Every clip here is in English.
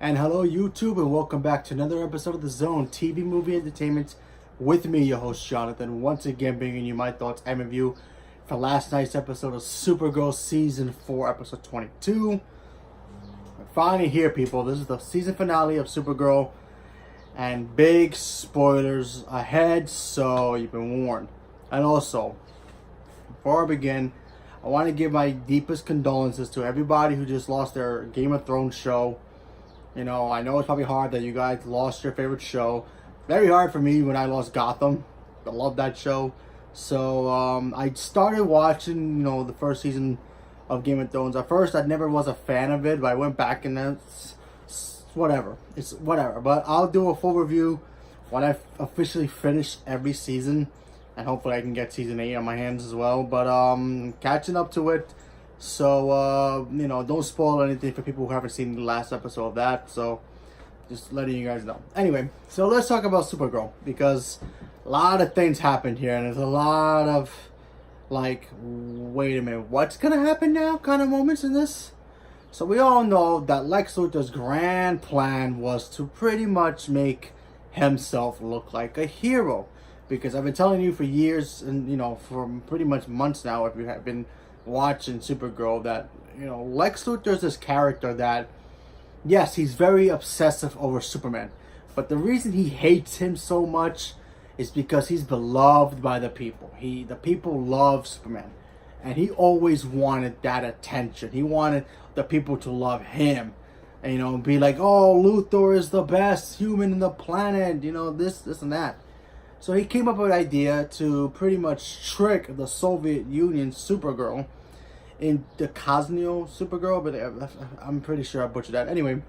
And hello YouTube, and welcome back to another episode of The Zone TV Movie Entertainment with me, your host Jonathan, once again bringing you my thoughts and review for last night's episode of Supergirl Season 4, Episode 22. We're finally here, people. This is the season finale of Supergirl, and big spoilers ahead, so you've been warned. And also, before I begin, I want to give my deepest condolences to everybody who just lost their Game of Thrones show. You know, I know it's probably hard that you guys lost your favorite show. Very hard for me when I lost Gotham. I love that show. So, I started watching, the first season of Game of Thrones. At first, I never was a fan of it, but I went back and it's whatever. It's whatever. But I'll do a full review when I officially finish every season. And hopefully I can get season 8 on my hands as well. But, catching up to it. So, don't spoil anything for people who haven't seen the last episode of that. So, just letting you guys know. Anyway, so let's talk about Supergirl. Because a lot of things happened here. And there's a lot of, wait a minute, what's going to happen now kind of moments in this. So, we all know that Lex Luthor's grand plan was to pretty much make himself look like a hero. Because I've been telling you for years, and, for pretty much months now, if you have been watching Supergirl, that Lex Luthor's this character that, yes, he's very obsessive over Superman, but the reason he hates him so much is because he's beloved by the people. The people love Superman, and he always wanted that attention. He wanted the people to love him, and be like, oh, Luthor is the best human in the planet, this and that. So he came up with an idea to pretty much trick the Soviet Union Supergirl in the Cosneo Supergirl, but I'm pretty sure I butchered that. Anyway,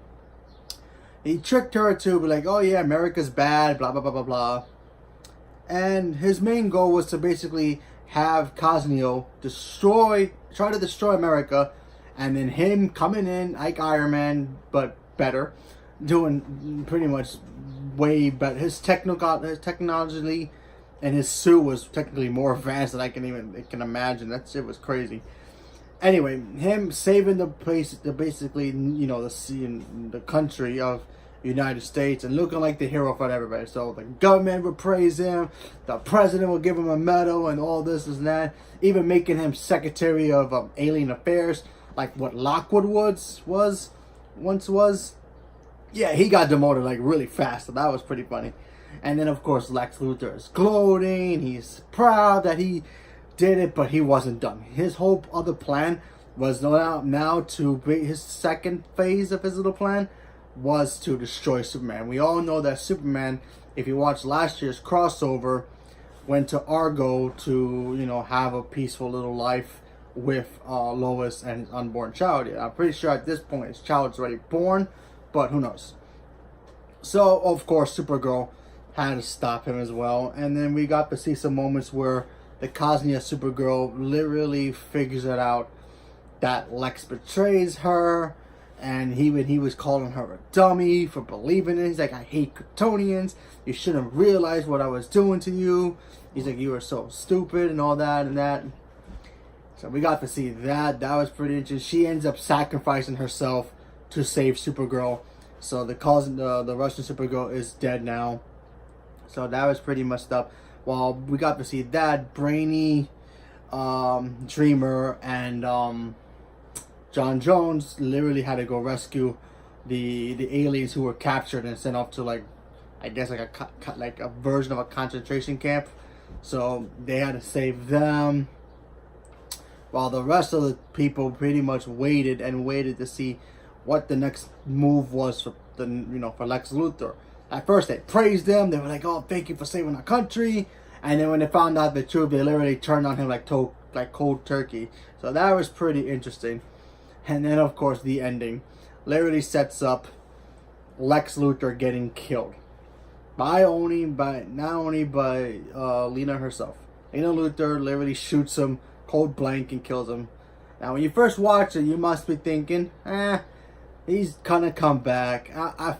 he tricked her to be like, oh yeah, America's bad, blah, blah, blah, blah, blah. And his main goal was to basically have Cosneo try to destroy America, and then him coming in like Iron Man, but better, doing pretty much way better. His technology and his suit was technically more advanced than I can imagine. That shit was crazy. Anyway, him saving the place, basically, the country of United States, and looking like the hero for everybody. So the government would praise him, the president would give him a medal, and all this and that. Even making him Secretary of Alien Affairs, like what Lockwood Woods once was. Yeah, he got demoted really fast, so that was pretty funny. And then of course Lex Luthor is gloating. He's proud that he did it, but he wasn't done. His whole other plan was now to be his second phase of his little plan was to destroy Superman. We all know that Superman, if you watch last year's crossover, went to Argo to have a peaceful little life with Lois and his unborn child. I'm pretty sure at this point his child's already born, but who knows. So of course Supergirl had to stop him as well. And then we got to see some moments where the Cosnea Supergirl literally figures it out that Lex betrays her, and he was calling her a dummy for believing it. He's like, I hate Kryptonians. You shouldn't realize what I was doing to you. He's like, you were so stupid and all that and that. So we got to see that. That was pretty interesting. She ends up sacrificing herself to save Supergirl. So the Russian Supergirl is dead now. So that was pretty messed up. Well, we got to see that Brainy, Dreamer, and John Jones literally had to go rescue the aliens who were captured and sent off to I guess a version of a concentration camp. So they had to save them, while the rest of the people pretty much waited to see what the next move was for for Lex Luthor. At first they praised him. They were like, oh, thank you for saving our country. And then when they found out the truth, they literally turned on him like cold turkey. So that was pretty interesting. And then of course the ending literally sets up Lex Luthor getting killed not only by Lena herself. Lena Luthor literally shoots him cold blank and kills him. Now when you first watch it, you must be thinking, he's gonna come back.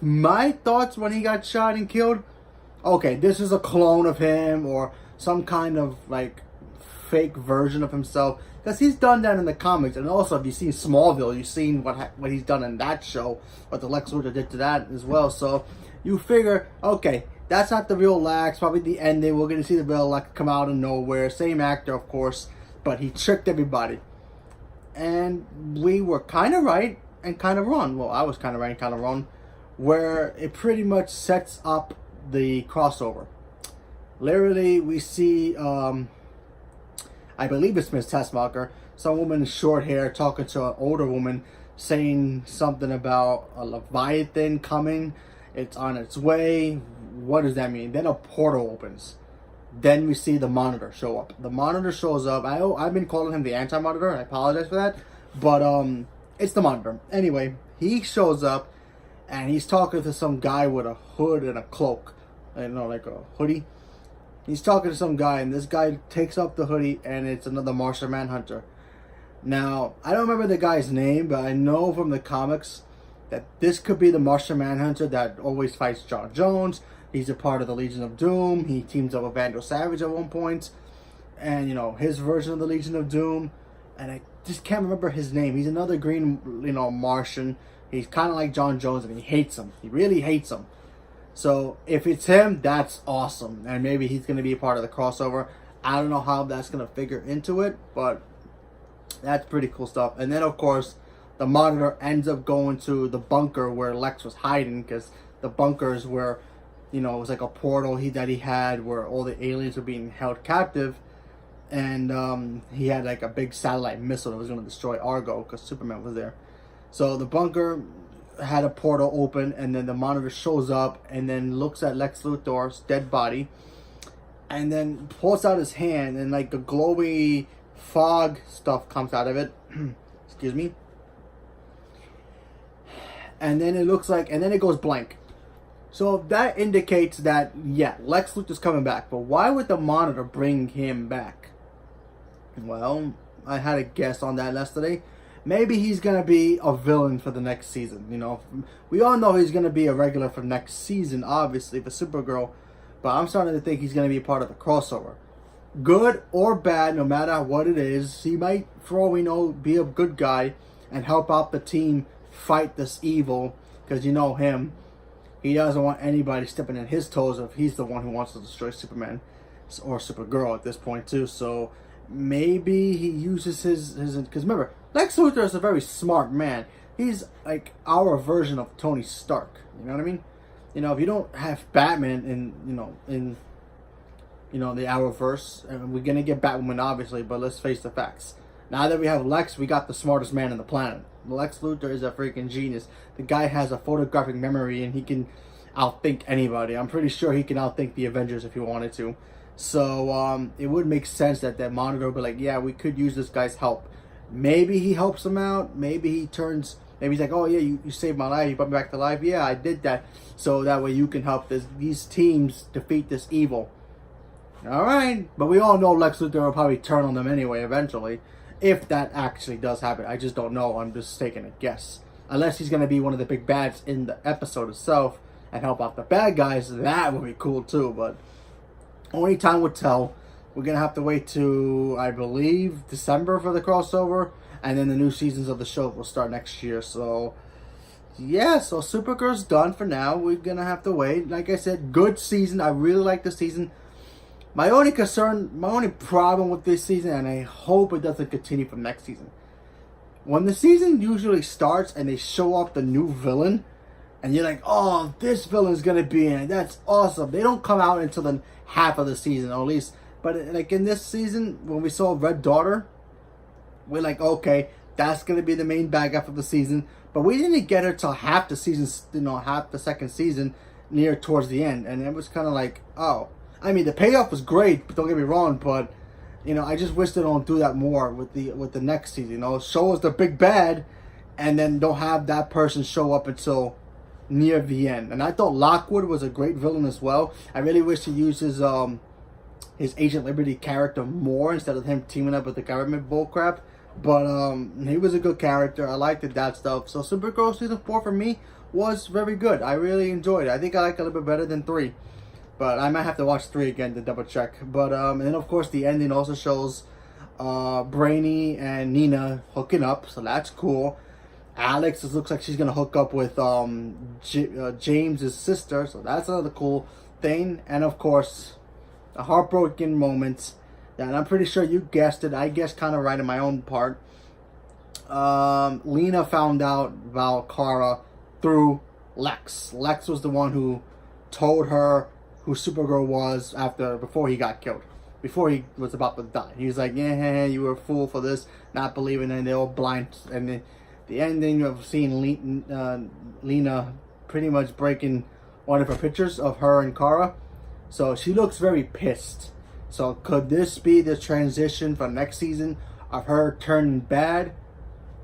My thoughts when he got shot and killed, okay, this is a clone of him or some kind of fake version of himself. because he's done that in the comics. And also, if you've seen Smallville, you've seen what he's done in that show, what the Lex Luthor did to that as well. So you figure, okay, that's not the real Lex. Probably the ending. We're going to see the real Lex come out of nowhere. Same actor, of course, but he tricked everybody. And we were kind of right and kind of wrong. Well, I was kind of right and kind of wrong, where it pretty much sets up the crossover. Literally, we see, I believe it's Miss Tessmacher, some woman in short hair talking to an older woman, saying something about a Leviathan coming. It's on its way. What does that mean? Then a portal opens. Then we see the Monitor show up. The Monitor shows up. I've been calling him the Anti-Monitor. I apologize for that. But it's the Monitor. Anyway, he shows up, and he's talking to some guy with a hood and a cloak. I don't know, like a hoodie. He's talking to some guy, and this guy takes up the hoodie, and it's another Martian Manhunter. Now, I don't remember the guy's name, but I know from the comics that this could be the Martian Manhunter that always fights John Jones. He's a part of the Legion of Doom. He teams up with Vandal Savage at one point. And, you know, his version of the Legion of Doom. And I just can't remember his name. He's another green, you know, Martian. He's kind of like John Jones, and he hates him. He really hates him. So, if it's him, that's awesome. And maybe he's going to be a part of the crossover. I don't know how that's going to figure into it, but that's pretty cool stuff. And then, of course, the Monitor ends up going to the bunker where Lex was hiding, because the bunkers where, you know, it was like a portal that he had where all the aliens were being held captive. And he had like a big satellite missile that was going to destroy Argo because Superman was there. So the bunker had a portal open, and then the Monitor shows up and then looks at Lex Luthor's dead body and then pulls out his hand, and like the glowy fog stuff comes out of it. Excuse me. And then it looks like, and then it goes blank. So that indicates that, yeah, Lex Luthor's coming back. But why would the Monitor bring him back? Well, I had a guess on that yesterday. Maybe he's going to be a villain for the next season. You know, we all know he's going to be a regular for next season, obviously, for Supergirl. But I'm starting to think he's going to be a part of the crossover. Good or bad, no matter what it is, he might, for all we know, be a good guy and help out the team fight this evil. Because you know him. He doesn't want anybody stepping in his toes if he's the one who wants to destroy Superman or Supergirl at this point too. So maybe he uses his because remember, Lex Luthor is a very smart man. He's like our version of Tony Stark. You know what I mean? You know, if you don't have Batman in the Arrowverse, and we're gonna get Batwoman obviously, but let's face the facts. Now that we have Lex, we got the smartest man on the planet. Lex Luthor is a freaking genius. The guy has a photographic memory, and he can outthink anybody. I'm pretty sure he can outthink the Avengers if he wanted to. So it would make sense that that Monitor would be like, yeah, we could use this guy's help. Maybe he helps him out. Maybe he turns. Maybe he's like, oh yeah, you saved my life. You brought me back to life. Yeah, I did that. So that way you can help these teams defeat this evil. All right, but we all know Lex Luthor will probably turn on them anyway eventually. If that actually does happen. I just don't know. I'm just taking a guess. Unless he's going to be one of the big bads in the episode itself and help out the bad guys, that would be cool too. But only time will tell. We're going to have to wait to, I believe, December for the crossover. And then the new seasons of the show will start next year. So, yeah. So Supergirl's done for now. We're going to have to wait. Like I said, good season. I really like the season. My only problem with this season, and I hope it doesn't continue from next season. When the season usually starts and they show off the new villain, and you're like, oh, this villain's going to be in it. That's awesome. They don't come out until the half of the season, or at least. But like in this season, when we saw Red Daughter, we're like, okay, that's going to be the main bad guy for the season. But we didn't get her till half the season, half the second season, near towards the end. And it was kind of like, oh. I mean, the payoff was great, but don't get me wrong, but, you know, I just wish they don't do that more with the next season. You know, show us the big bad, and then don't have that person show up until near the end. And I thought Lockwood was a great villain as well. I really wish he used his Agent Liberty character more instead of him teaming up with the government bullcrap. But he was a good character. I liked that stuff. So Supergirl Season 4 for me was very good. I really enjoyed it. I think I like it a little bit better than 3. But I might have to watch 3 again to double check. But and then of course the ending also shows Brainy and Nina hooking up, so that's cool. Alex looks like she's gonna hook up with James's sister, so that's another cool thing. And of course, a heartbroken moment that I'm pretty sure you guessed it. I guessed kind of right in my own part. Lena found out about Kara through Lex. Lex was the one who told her who Supergirl was before he got killed, before he was about to die. He was like, yeah, you were a fool for this, not believing, and they were blind. And the ending of seeing Lena pretty much breaking one of her pictures of her and Kara. So she looks very pissed. So could this be the transition for next season of her turning bad?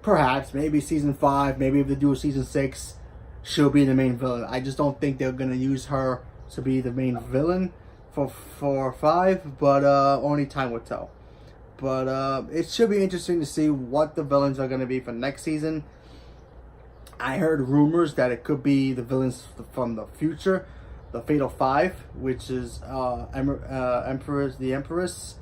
Perhaps. Maybe season 5. Maybe if they do a season 6, she'll be the main villain. I just don't think they're going to use her to be the main villain for 5. But only time will tell. But it should be interesting to see what the villains are going to be for next season. I heard rumors that it could be the villains from the future. The Fatal 5, which is the Empress.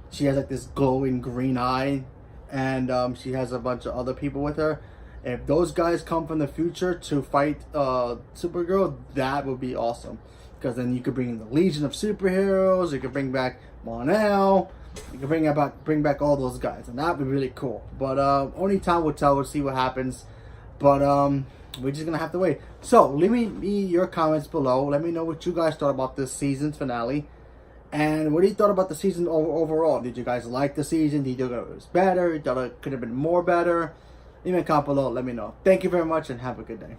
She has like this glowing green eye. And she has a bunch of other people with her. If those guys come from the future to fight Supergirl, that would be awesome. Because then you could bring in the Legion of Superheroes. You could bring back Mon-El. You can bring back all those guys, and that would be really cool. But only time will tell. We'll see what happens. But we're just gonna have to wait. So leave me your comments below. Let me know what you guys thought about this season's finale, and what you thought about the season overall. Did you guys like the season? Did you think it was better? You thought it could have been more better? Leave me a comment below. Let me know. Thank you very much, and have a good day.